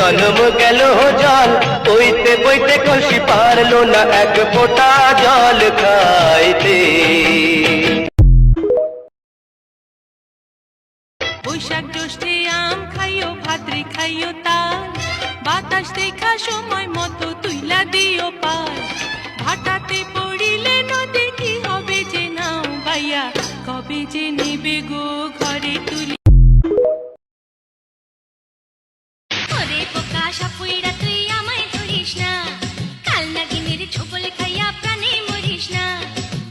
জন্ম গেল জল বইতে বইতে কলসি পারলো না এক ফোঁটা জল খাইতে। বৈশাখ জ্যৈষ্ঠে আম খাইও ভাদ্রে খাইও তাল, বাতাস দেখা সময় মতো তুইলা দিও পাল। ভাটাতে পড়িলে নদী কি হবে যে নাও বাইয়া, কবে যে নেবে গো ঘরে তুলি। ওরে পোকা সাপুইরা তুই আমায় ধরিস না, কাল নাগিনের ছোবল খাইয়া প্রাণে মরিস না।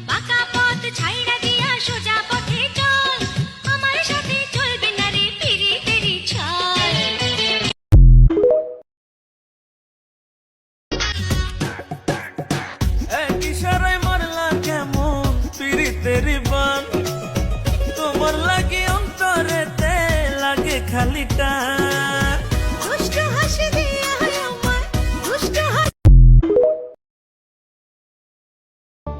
বাঁকা পথ ছাইড়া দিয়া সোজা পথে চল, আমার সাথে চলবে না রে পিরি তেরি ছল। ইশারায় মারলা কেমন পিরি তেরি বান, তোমার লাগে অন্তরেতে লাগে খালি টান। দুষ্ট হাসি দিয়া আমার দুষ্ট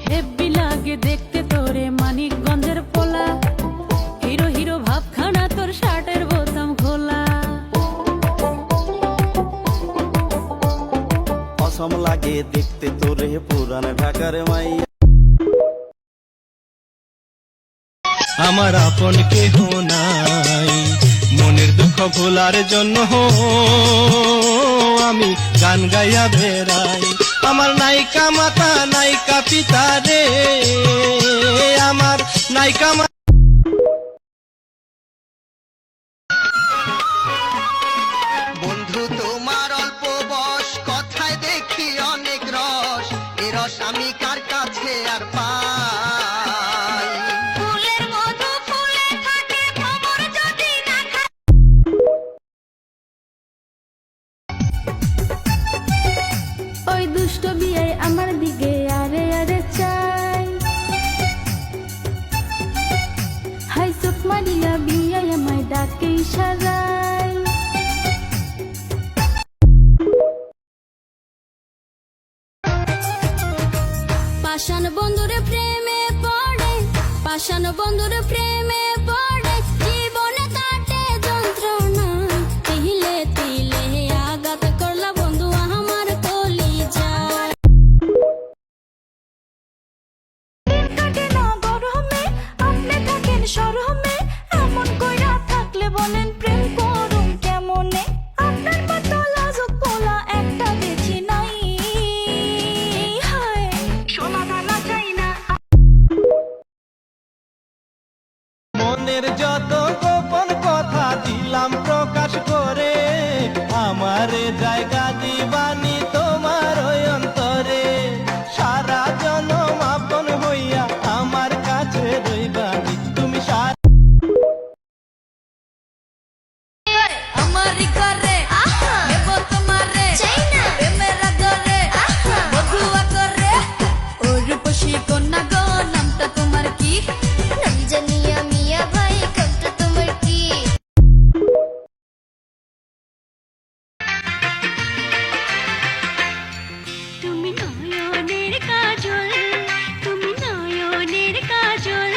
হেব্বি লাগে দেখতে তোরে মানিকগঞ্জের পোলা, হিরো হিরো ভাবখানা তোর শার্টের বোতাম খোলা। অসম লাগে দেখতে তোরে পুরান ঢাকার মাইয়া। আমার আপন কেহ নাই, মনের দুঃখ ভোলার জন্য আমি গান গাইয়া বেড়াই। আমার নায়িকা মাতা নায়িকা পিতা রে, আমার নায়িকা বন্ধু তোমার অল্প বয়স, কথায় দেখি অনেক রস, এ রস আমি কার কাছে আর পাই। ফুলের মধু ফুলে থাকে, খবর যদি না খায়। ওই দুষ্ট বিয়ে আমার দিকে আরে আরে চাই, হাই চোখ মারিয়া বিয়ে আমায় ডাকে ইশারায়। পাষাণ বন্ধুরে প্রেমে পড়ে, পাষাণ বন্ধুরে প্রেমে পড়ে, জীবনে কাটে যন্ত্রণা। তিলে তিলে আঘাত করলা বন্ধু আমার কলিজায়। কাটে না গরমে, আপনি থাকেন শরমে, এমন কইরা থাকলে বলেন প্রেম করুম কেমনে। আপনার মতো লাজুক পোলা একটা দেখি নাই, হায় সমাধান চাই না। মনের যত গোপন কথা দিলাম প্রকাশ করে, আমারে জায়গা দিবানি তোমার ওই অন্তরে। সারা জনম আপন হইয়া আমার কাছে রইবানি তুমি। আমার ঘরে নেব তোমারে, প্রেমের ঘরে বধুয়া করে। ও রূপসী কন্যা গো, নামটা তোমার কি? নাম জানিয়া মিয়া ভাই, কামটা তোমার কি? তুমি নয়নের কাজল, তুমি নয়নের কাজল,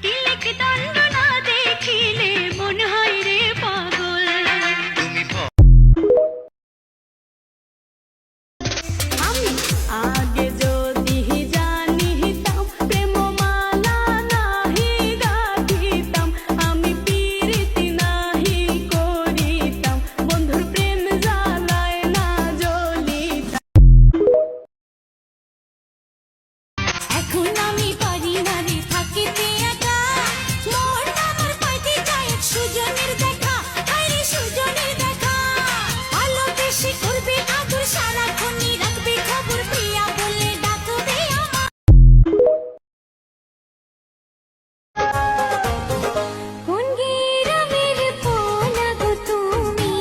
তিলক দণ্ড না দেখিলে মন হয় রে পাগল। আমি আগে যদি জানিতাম প্রেম মালা নাহি গাথিতাম, আমি প্রীতি নাহি করিতাম, বন্ধুর প্রেম জ্বালায় না জ্বলিতাম। এখন আমি পারি না রে থাকিতে একা, মোর আমার পাইতে চাই সুজনের দেখা, আরে সুজনের দেখা। ভালোবেসে করবে আদর, সারাক্ষণই রাখবে খবর, প্রিয়া বলে ডাকবে আমার। কোন গ্রামের পোলা গো তুমি,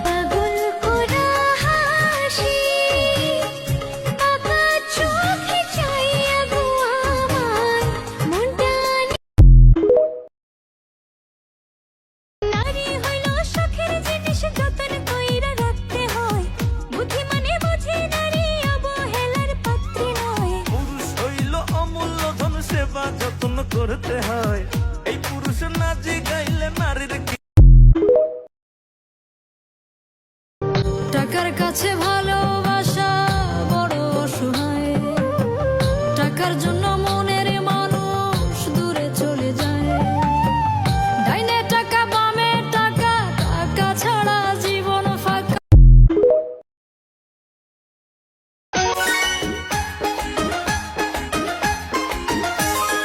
পাগল করা হাসি, বাঁকা চোখে চাইয়া গো আমার মনটা। নারী হইল শখের জিনিস, যতন কইরা রাখতে হয়, বুদ্ধিমানে বোঝে নারী অবহেলার পাত্রী নয়। পুরুষ হইল অমূল্য ধন, সেবা যত্ন করতে হয়। এই পুরুষ না জিগাইলে নারীর কি কাছে ভালোবাসা বড় অসহায়, টাকার জন্য মনের মানুষ দূরে চলে যায়। ডাইনে টাকা বামে টাকা, টাকা ছাড়া জীবন ফাঁকা।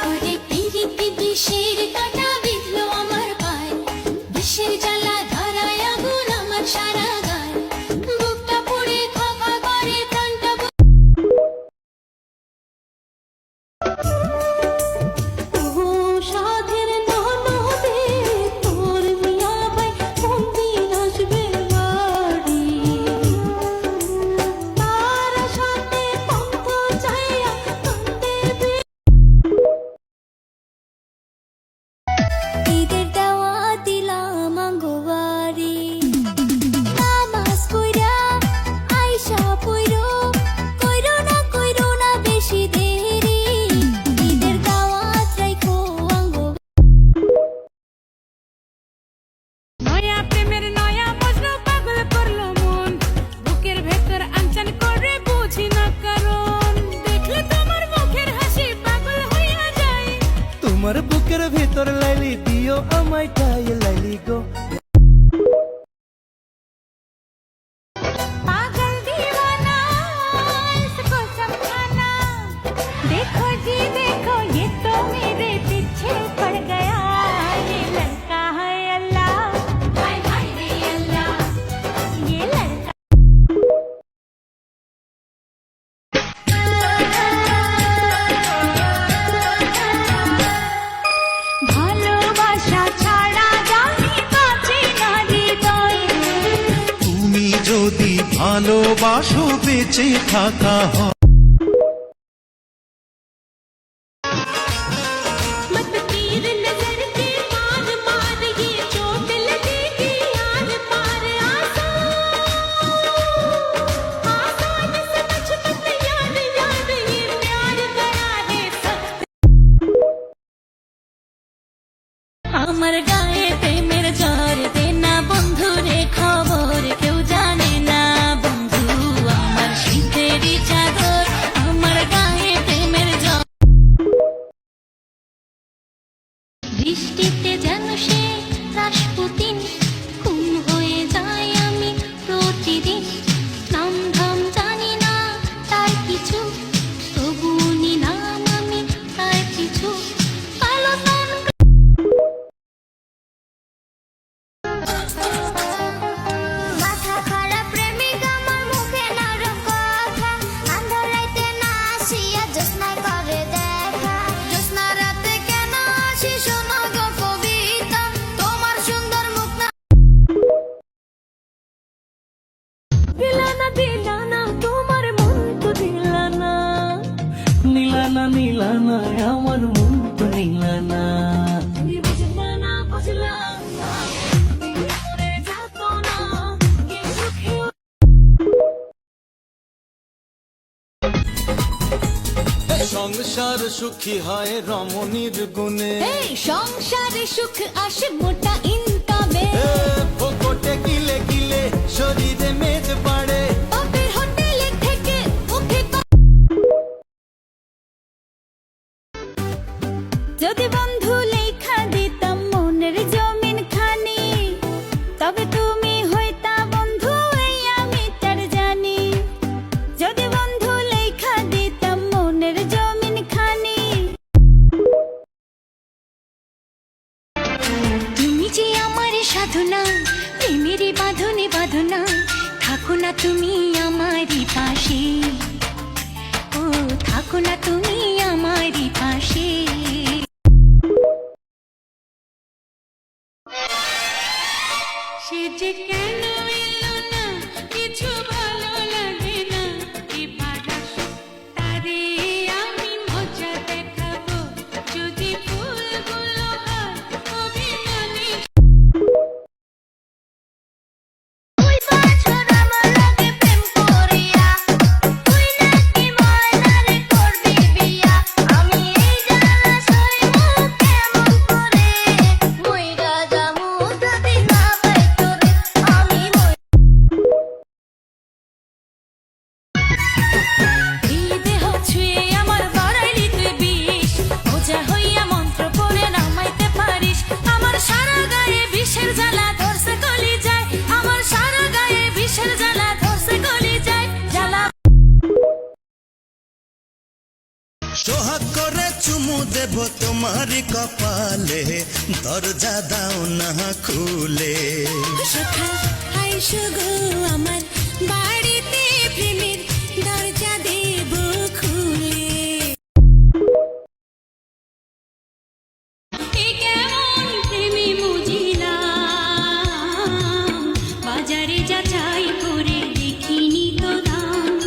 ওরে পিরিতি বিষের কাঁটা বিঁধলো আমার পায়ে, বিষের জ্বালা ধরায় আগুন আমার সারা গায়ে, বুকটা পুড়ে খোকা করে প্রাণটা ও সাধের ননদে তোর মিয়া ভাই কোন দিন আসবে বাড়ি, তার সাথে পন্থ চাইয়া কান্দে ঈদের দেওয়া দিলাম আঙ্গবাড়ি, নামাজ পইরা আইসা পইরো, কইরো না বেশি দেরি, ঈদের দাওয়াত রাইখো আঙ্গ। নয়া প্রেমের নয়া মজনু পাগল করলো মন, বুকের ভেতর আনচান করে বুঝি না কারণ, দেখলে তোমার মুখের হাসি পাগল হইয়া যায়। তোমার বুকের ভিতর লাইলি দিও আমায় তাই লাইলি গো। पागल दीवाना इसको समझाना, देखो जी देखो ये तो मेरे पीछे पड़ गया, ये लड़का है अल्लाह, हाय हाय रे अल्लाह, ये लड़का। ভালোবাসা ছাড়া জানি বাঁচি না হৃদয়, তুমি যদি ভালোবাসো বেঁচে থাকা হয়। मत तीर नजर के मार मार ये चोट लगेगी यार पार, आसान समझ मत यार यार ये प्यार बड़ा है सख्त। আমার গায়ে প্রেমের জ্বর দে না বন্ধু রে খবর কেউ জানে না বন্ধু, আমার শীতেরই চাদর আমার গায়ে প্রেমের জ্বর। বৃষ্টিতে যেন সে রাসপুতিন, খুন হয়ে যায় আমি প্রতিদিন, নাম ধাম জানি না তার কিছু, তবু নাম আমি তার কিছু, কালো তন মাথা খারাপ প্রেমিক আমার মুখে নরম কথা, আন্ধার রাতে না আসিয়া জ্যোৎস্নায় করে দেখা, জ্যোৎস্না রাতে কেন আসি শোনো গো কবিতা, তোমার সুন্দর মুখ না দিলা না তোমার মন তো দিলা না, নীলানা নীলানা আমার মন তো নীলানা। তুমি বুঝলা না বুঝলাম না, তুমি মরে যাত না কি সুখে। সংসার সুখী হয় রমণীর গুণে, এই সংসারে সুখ আসে মোটা ইনকামে, ফোকটে গিলে গিলে শরীরে মেদ বাড়ে। বাপের হোটেলে থেকে মুখে যদি বন্ধু লেখা দিতাম মনের জমিন খানি, তবে তুমি হইতা বন্ধু এই আমি তার জানি, যদি বন্ধু লেখা দিতাম মনের জমিন খানি। তুমি যে আমার সাধনা, প্রেমেরই বাঁধনে বাঁধনা, থাকো না তুমি আমারই পাশে, ও থাকো না তুমি আমারই পাশে। সে যে কেন এলো না কিছু ভালো লাগে না, এবার আসুক তারে আমি মজা দেখাবো, যদি ফুলগুলো হয় অভিমানী। ওই বছর আমার লগে প্রেম করিয়া, তুই নাকি ময়নারে করবি বিয়া, আমি এই জ্বালা সইবো কেমন করে, মইরা যামু যদি না পাই তোরে, আমি দেব তোমারই কপালে, দরজা দাও না খুলে। সখা আইসো গো আমার বাড়িতে, প্রেমের দরজা দেব খুলে। এ কেমন প্রেমে বুঝিলাম, বাজারে যাচাই করে দেখিনি তো দাম।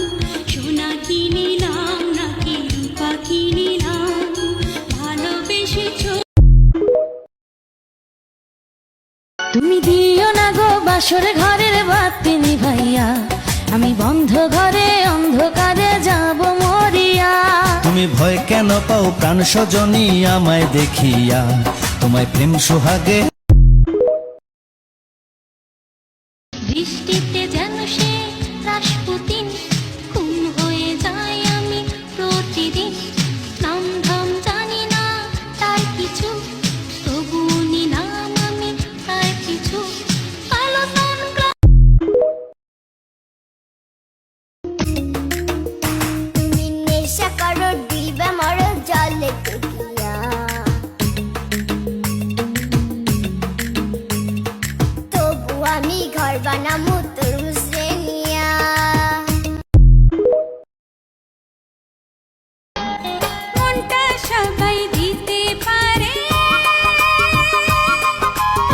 সোনা কিনিলাম নাকি রূপা কিনিলাম, ভালোবেসেছ। তুমি দিও না গো বাসর ঘরের বাতি নিভাইয়া, আমি বন্ধ ঘরে অন্ধকারে যাব মরিয়া। তুমি ভয় কেন পাও প্রাণ সজনী আমায় দেখিয়া, তোমায় প্রেম সোহাগে। বৃষ্টিতে যেন সে রাসপুতিন, খুন হয়ে যায় আমি প্রতিদিন। নাম ধাম জানি না তার কিছু, তবু নিলাম আমি তার কিছু। কালো সানগ্লাস তুমি নেশা করো দিবে মর জলে টুকিয়া, তবু আমি ঘর বানাবো তোর মুসরেনিয়া। মনটা সবাই দিতে পারে,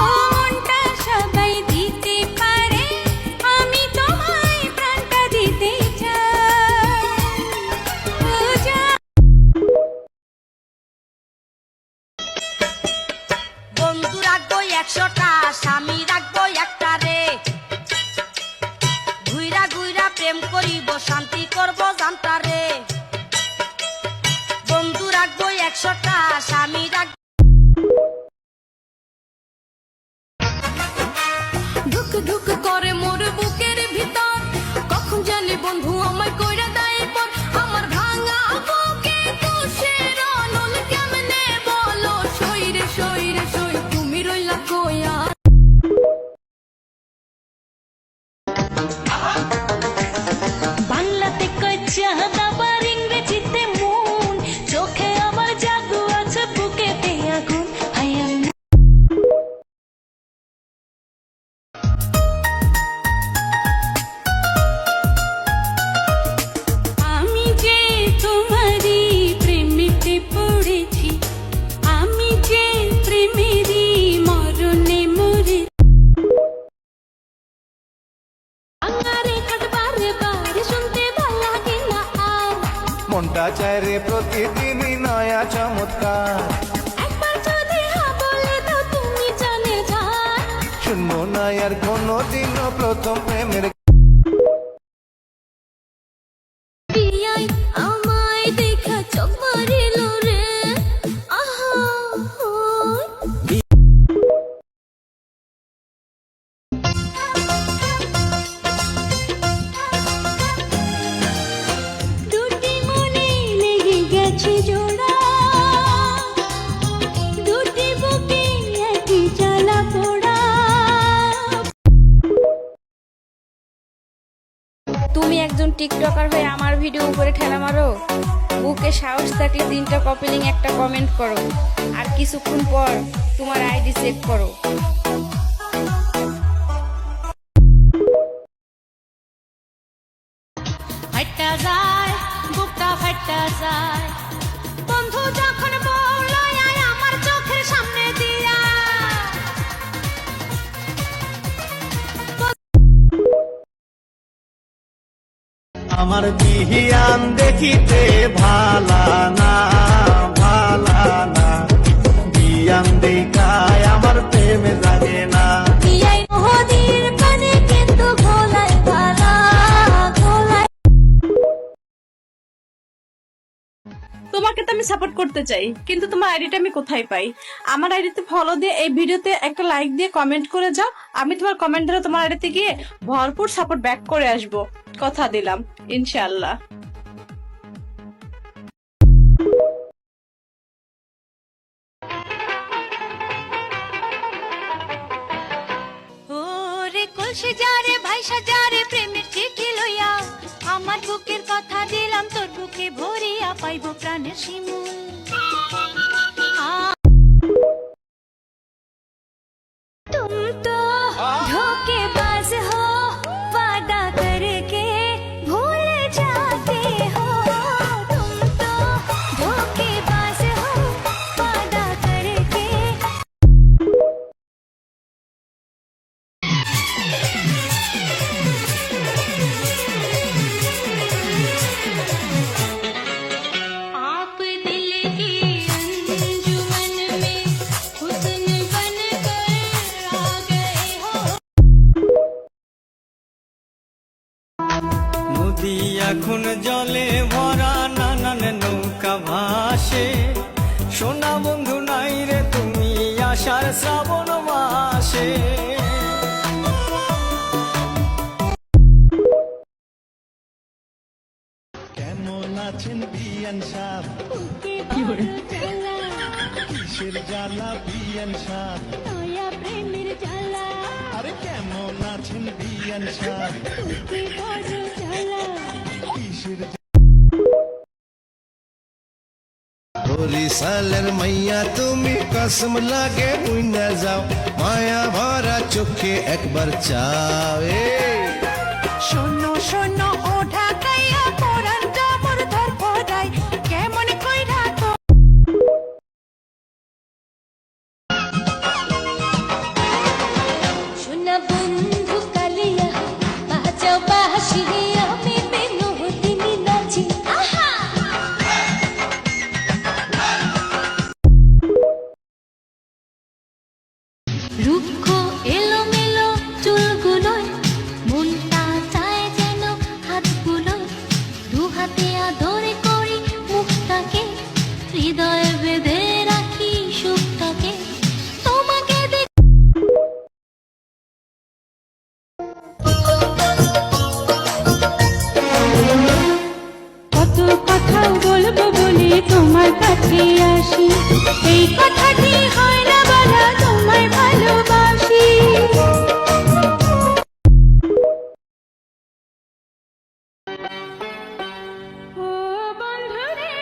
ও মনটা সবাই দিতে পারে, আমি তোমায় প্রাণটা দিতে চাই। ও যা বন্ধু রাখবো 100টা, স্বামী রাখবো একটা রে। ঘুইরা ঘুইরা প্রেম করিব, শান্তি করব জানতা রে। বন্ধু রাখবো 100টা, স্বামী রাখবো। ধুক ধুক করে মোর বুকের ভিতর, কখন জানি বন্ধু আমায় কইরা দেয় পর। আমার ভাঙা বুকে তুষের আনল কেমনে বলো, সই রে সই রে সই, তুমি রইলা কইয়া। বাংলাতে কয় চাঁদ, আবার ইংরেজিতে মন, চোখে আমার জাদু আছে, বুকেতে আগুন। হাই আমি আমি যে তোমারই প্রেমেতে পড়েছি, আমি যে প্রেমেরই মরণে মরে। আঙ্গারে কাটবারে বারে শুনতে ভালো লাগে না আর, মনটা চায় রে প্রতিদিনই নয়া চমৎকার। একবার যদি হ্যাঁ বলে দাও তুমি জানে যান। শুনবো না আর কোনোদিনও প্রথম প্রেমের। পিয়াই আমায় দেখা চোখ মারিল রে, আহা ওই। দুটি মনে লেগে গেছে জোড়া, দুটি বুকে একই জ্বালা পোড়া। তুমি একজন টিকটকার হয়ে আমার ভিডিও উপরে ঠেলা মারো? বুকে সাহস থাকলে 3টা কপি লিঙ্ক একটা কমেন্ট করো, আর কিছুক্ষণ পর তোমার আইডি চেক করো। ফাটা যায় বুকটা ফাটা যায়, বন্ধু যখন বললো আয় আমার চোখের সামনে দিয়া। আমার বিহিয়ান দেখিতে ভালা না, ভালা না, বিয়ান দেখায় আমার প্রেমে জাগে না। পিয়াই নদীর পানে কিন্তু ঘোলায় ভালা ঘোলায়। তোমাকে তো আমি সাপোর্ট করতে চাই, কিন্তু তোমার আইডিটা আমি কোথায় পাই? আমার আইডিতে ফলো দিয়ে এই ভিডিওতে একটা লাইক দিয়ে কমেন্ট করে যাও, আমি তোমার কমেন্ট ধরে তোমার আইডিতে গিয়ে ভরপুর সাপোর্ট ব্যাক করে আসবো, কথা দিলাম ইনশাআল্লাহ। ওরে কলসি যারে ভাইসা যারে প্রেমের চিঠি লইয়া, আমার বুকের কথা দিলাম তোর বুকে ভরিয়া, পাইব প্রাণের শিমুল। সোনা বন্ধু নাই রে তুমি আষাঢ় শ্রাবণ মাসে। কেমন আছেন বিয়ান সাহ? কিসের জ্বালা বিয়ান সাহ? আরে কেমন আছেন বিয়ান সাহ? কিসের বরিশালের মাইয়া তুমি কসম লাগে বুইনা যাও, মায়া ভরা চোখে একবার চাও। শোনো শোনো ও ঢাকাইয়া পরানটা মোর ধরপড়াই কেমন কইরা তো সোনা বন্ধু কালিয়া বাজাও বাঁশি আমি বিনোদিনী নাচি আহা রুক্ষ এলোমেলো চুলগুলোয় মনটা চায় যেন হাতগুলোয় দু হাতে আদরে করি মুখটাকে হৃদয়ে বেঁধে রাখি সুখটাকে তোমাকে কত কথা বলবো বলে তোমার কাছে আসি, এই কথাটি হয় না বলা তোমায় ভালোবাসি। ও বন্ধুরে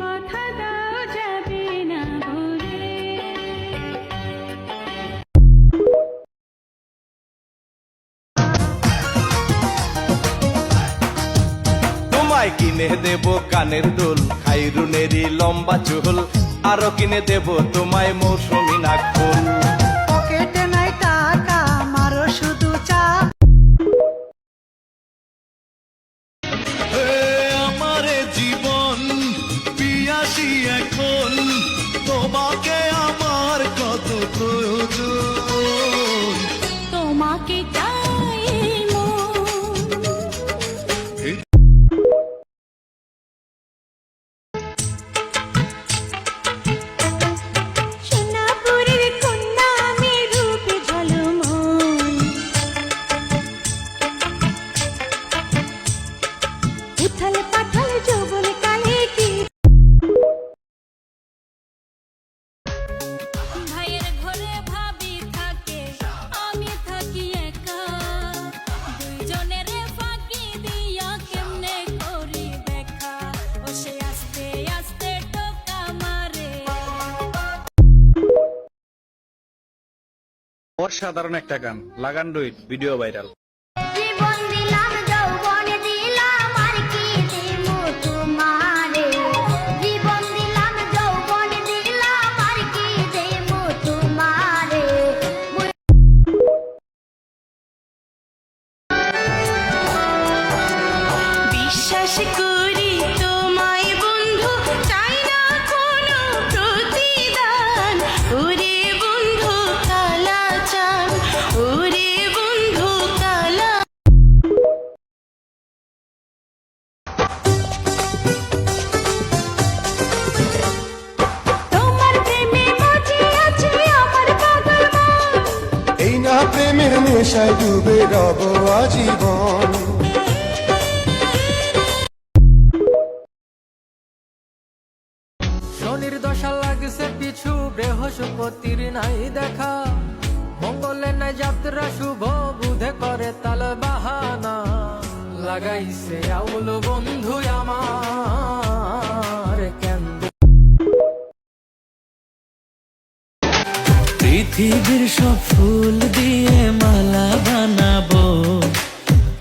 কথা দাও যাবে না ভুলে। তোমায় কিনে দেব কানের দুল, খাইরুনেরই লম্বা চুল, আরো কিনে দেব তোমায় মৌসুমী নাকফুল। পকেটে নাই টাকা মারো শুধু চাপ আমারে জীবন পিয়াসি এখন, তোমাকে আমার কত প্রয়োজন। তোমাকে চাই মন সোনাপুরের কন্যা আমি রূপে ঝলমল উথাল পাথাল যৌবন কালে কি ভাইয়ের ঘরে ভাবি থাকে আমি থাকি একা দুইজনের ফাঁকি দিয়া কেমনে করি দেখা ও সে আস্তে আস্তে টোকা মারে অসাধারণ একটা গান, লাগান ডুইট, ভিডিও ভাইরাল। জীবন দিলাম যৌবন দিলাম আর কি দিমু তোমারে জীবন দিলাম যৌবন দিলাম আর কি দিমু তোমারে বিশ্বাস করি তোমায় বন্ধু চাই না কোনো প্রতিদান ওরে বন্ধু কালা চান ওরে বন্ধু কালা তোমার প্রেমে মজি আছে আমার পাগল মন এই না প্রেমের নেশায় ডুবে রব আজীবন। শনির দশা লাগছে পিছু বৃহস্পতির নাই দেখা, মঙ্গলে নাই যাত্রা শুভ বুধে করে তাল বাহানা, লাগাইছে আউল বন্ধু আমার কেন্দ্র। পৃথিবীর সব ফুল দিয়ে মালা বানাবো,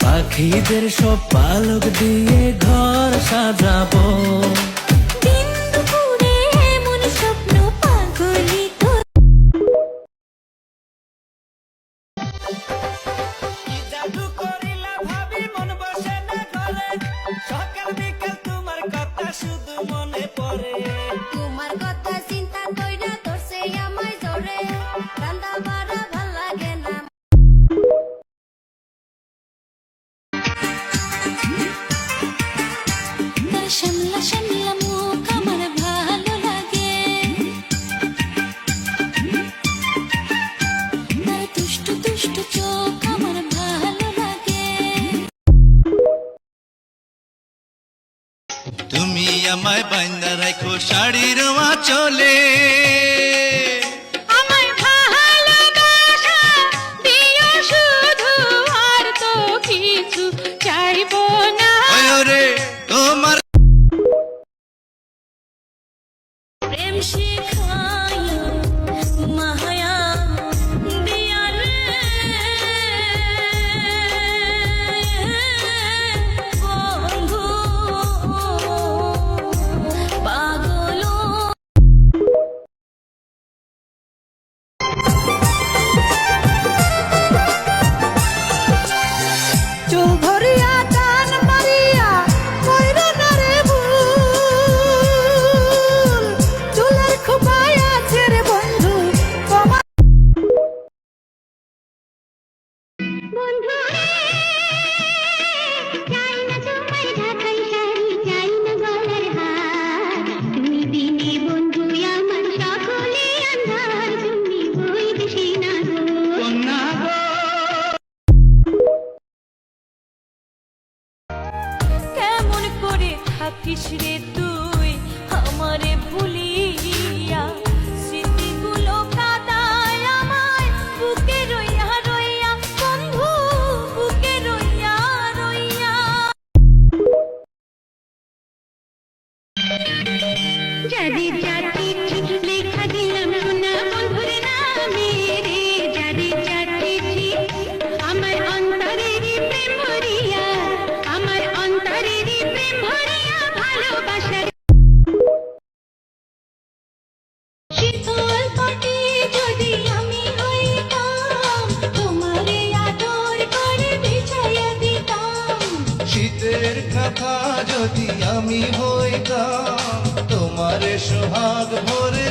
পাখিদের সব পালক দিয়ে ঘর সাজাবো। দিন দুপুরে এমন স্বপ্ন পাগলি জাদু করিলা ভাবি মন বসে না ঘরে, সকাল বিকাল তোমার কথা শুধু মনে পড়ে। তোমার কথা চিন্তা কইরা ধরছে আমায় জোরে রান্দা বাড়া ভাল লাগে না শ্যামলা শ্যামলা বাইন্দা রাখো শাড়ির চলে আমায় ভালোবাসা দিও শুধু, আর তো কিছু চাইবো না। রে তোমার প্রেম শিখায়া মায়া দিয়া রে বন্ধু পাগল চুল ধরিয়া টান মারিয়া কইরা না রে ভুল, চুলের খোপায় আছে রে বন্ধু তোমার বন্ধু চাই না তোমার ঢাকাই শাড়ি, চাই না গলার হার, তুমি বিনে বন্ধু আমার সকলে আন্ধার, তুমি বৈদেশি না গো। কেমন করে থাকিস রে তুই আমারে ভুলিয়া, স্মৃতিগুলো কাদায় আমায় বুকে রইয়া রইয়া, বন্ধু বুকে রইয়া রইয়া। যাদের জাতি ঠিক লেখা দিলাম না বন্ধুর নামে রে, যাদের জাতি ঠিক আমার অন্তরের প্রেম ভরিয়া, আমার অন্তরের প্রেম ভরিয়া ভালোবাসার শীতল পাটি যদি আমি হইতাম, তোমারে আদর করে বিছাইয়া দিতাম। শীতের কথা যদি আমি হইতাম তোমার সোহাগ ভরে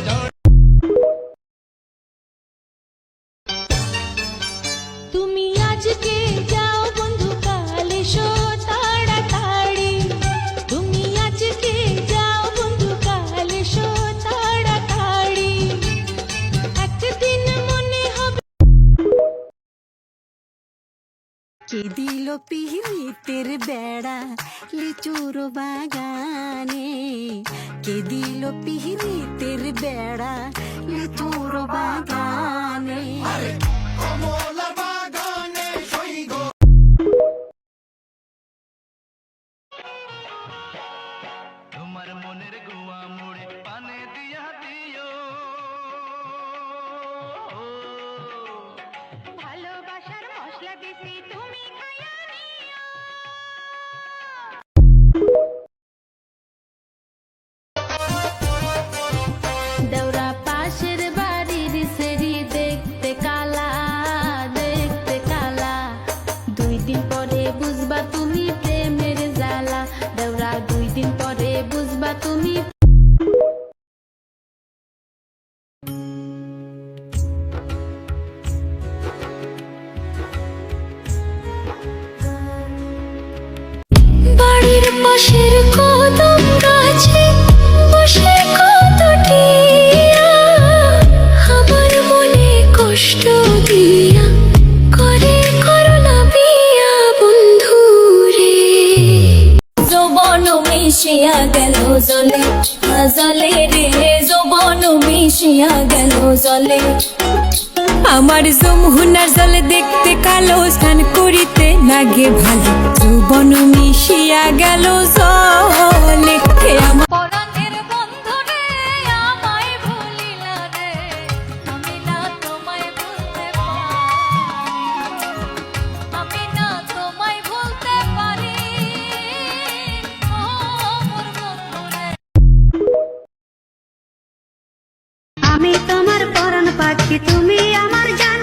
তুমি আজকে যাও বন্ধু, কাল এসো তাড়াতাড়ি। তুমি আজকে যাও বন্ধু, কাল এসো তাড়াতাড়ি। একদিন মনে হবে কে দিল পিহিতের বেড়া লিচুর বাগানে, কে দিল পিহিতের বেড়া লিচুর বাগানে। তোমার মনের গোয়া মোড়ে পানে দিয়া দিও ভালোবাসার মশলা দিছি তুমি খাইয়া নিও। দেওরা পাশের বাড়ির সেরি দেখতে কালা, দেখতে কালা। 2 দিন পরে বুঝবা তুমি প্রেমের জ্বালা, দেওরা 2 দিন পরে বুঝবা তুমি। বাড়ির পাশের কদম গাছে বসে কত টিয়া, আমার মনে কষ্ট দিয়া করে করলা বিয়া বন্ধু রে। যৌবন মিশিয়া গেল জলে, জলে রে যৌবন মিশিয়া গেল জলে। আমার যমুনার জলে দেখতে কালো, স্নান করিতে লাগে ভালো, যৌবন মিশিয়া গেল জলে। হে আমার পরাণের বন্ধু রে, আমায় ভুলিলা রে, আমি না তোমায় ভুলতে পারি, আমি না তোমায় ভুলতে পারি। ও মোর বন্ধু রে, আমি তোমার পরাণ পাখি, তুমি আমার জান,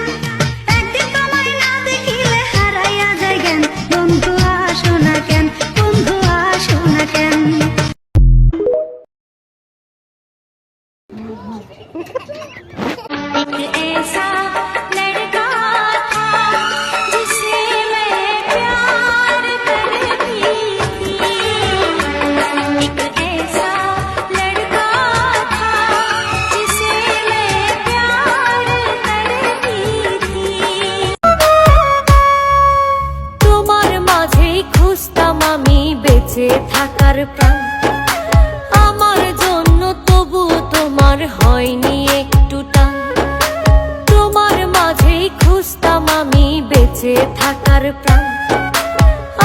একদিন তোমায় না দেখিলে হারাইয়া যায় জ্ঞান। বন্ধু আসো না কেন, বন্ধু আসো না কেন। एक ऐसा लड़का था जिसे मैं प्यार करती थी, एक ऐसा लड़का था जिसे मैं प्यार करती थी। তোমার মাঝেই খুঁজতাম আমি বেঁচে থাকার প্রাণ, আমার তোমার হয়নি একটু টান, তোমার মাঝেই খুঁজতাম আমি বেঁচে থাকার প্রাণ।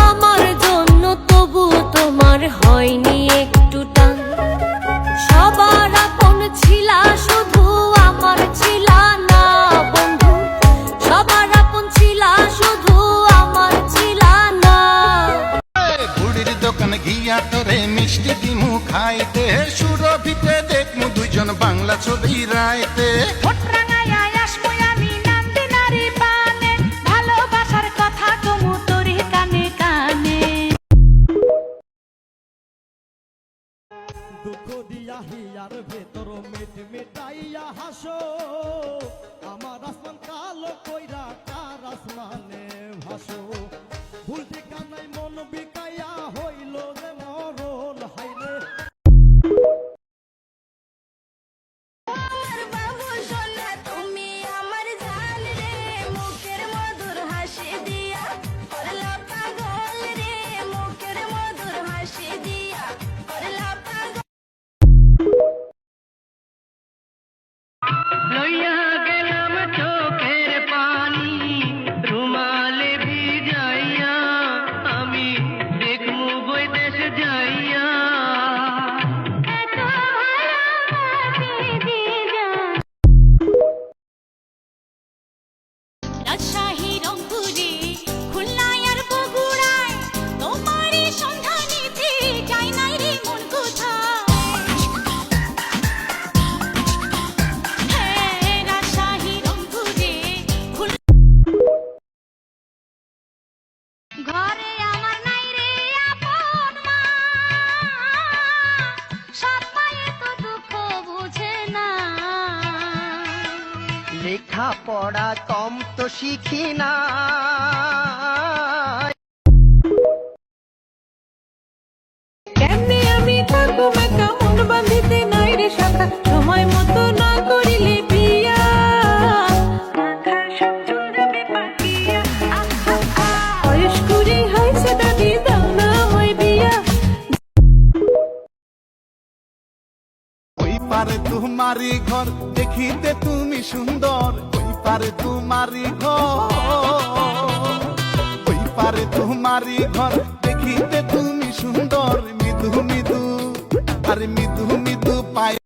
আমার জন্য তবু তোমার হয়নি একটু টান, সবার আপন ছিলা শুধু আমার ছিলা না বন্ধু, সবার আপন ছিলা শুধু আমার ছিলা না। বুড়ির দোকান গিয়া তোরে মিষ্টি দিমু খাইতে, সুরভিতে দেখমু দুইজন বাংলা ছবি রাইতে। ভালোবাসার কথা কমু তোরে কানে কানে। দুঃখ দিয়া হিয়ার ভেতর মেট মেটাইয়া হাসো, আমার আসমান কালো কইরা কার আসমানে ভাসো। ভুল ঠিকানায় মন বিকাইয়া হইল যে মরণ হাইরে। বাবু সোনা তুমি আমার জান রে, মুখের মধুর হাসি দিয়া করলা পাগল রে, মুখের মধুর হাসি দিয়া করলা পাগল। লইয়া গেলাম চোখের পানি রুমালে ভিজাইয়া, আমি দেখমু বৈদেশ যাইয়া। এত ভালোবাসি দিয়া রাজশাহী রংপুরে খুলনায় আর বগুড়ায় তোমারই সন্ধানীতে যাই নাই রে মন কোথায়। হ্যাঁ রাজশাহী রংপুরে ঘরে আমার নাই রে আপন মা, সব মায়ে তো দুঃখ বুঝে না। লেখা পড়া কম তো শিখি না, কেমনে আমি থাকবো একা, মন বাঁধিতে নাই রে শাখা, সময় মতো না করিলে বিয়া মাথার সব চুল যাবে পাকিয়া। বয়স কুড়ি হয়েছে দাদি দাও না আমায় বিয়া। ওই পারে তোমারি ঘর দেখিতে তুমি সুন্দর, ওই পারে তোমারি ঘর, ওই পারে তোমারি ঘর দেখিতে তুমি সুন্দর। মৃদু মৃদু আরে মৃদু মৃদু পায়।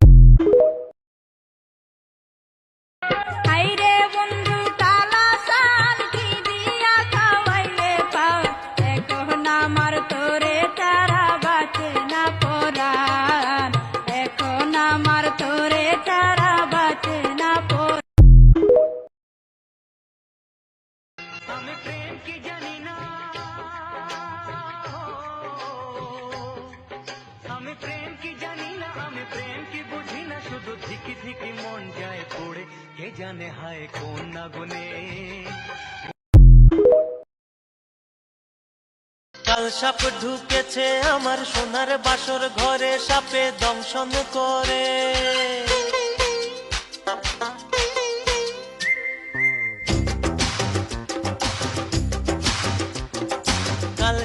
হাইরে বন্ধু কালা সাল কি দিয়া খাওয়াইলে পাও, এখন আমার তোরে তারা বাঁচে না পরাণ, এখন আমার তোরে তারা বাঁচে না পরাণ। আমি প্রেম কি জানি না, আমি প্রেম কি জানি না, আমি প্রেম কি বুঝি না, শুধু ধিকি ধিকি মন যায় পড়ে, কে জানে হায় কোন আগুনে। কাল সাপ ঢুকেছে আমার সোনার বাসর ঘরে, সাপে দংশন করে। কাল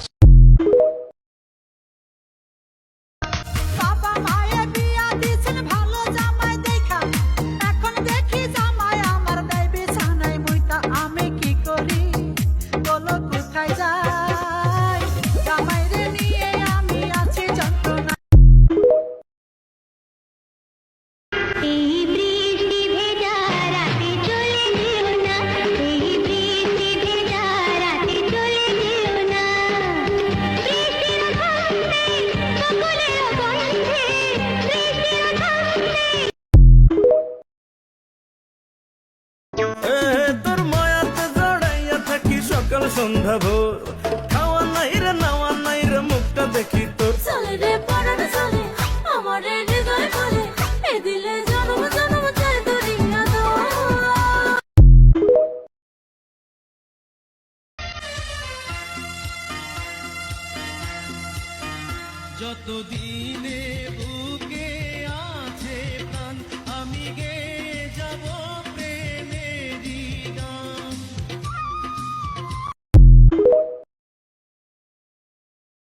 বাবা মায়ে বিয়া দিছেন ভালো জামাই দেখা, এখন দেখি জামাই আমার দেয় বিছানায় মুইতা। আমি কি করি বলো কোথায় যাই, জামাই রে নিয়ে আমি আছি যন্ত্রণা। এই বৃষ্টি ভেজা রাতে চলে যেও না, এই বৃষ্টি ভেজা রাতে চলে যেও না। বৃষ্টির থামতে সকলের বন্ধে, বৃষ্টির থামতে। তোর মায়াতে জড়াইয়া থাকি সকাল সন্ধ্যা ভোর, খাওয়া নাই রে নাওয়া নাই রে মুখটা দেখি তোর। চলে রে পরাণ চলে আমার হৃদয় বলে, এ দিলে জনম জনম চাই দরিয়া দো। যতদিনে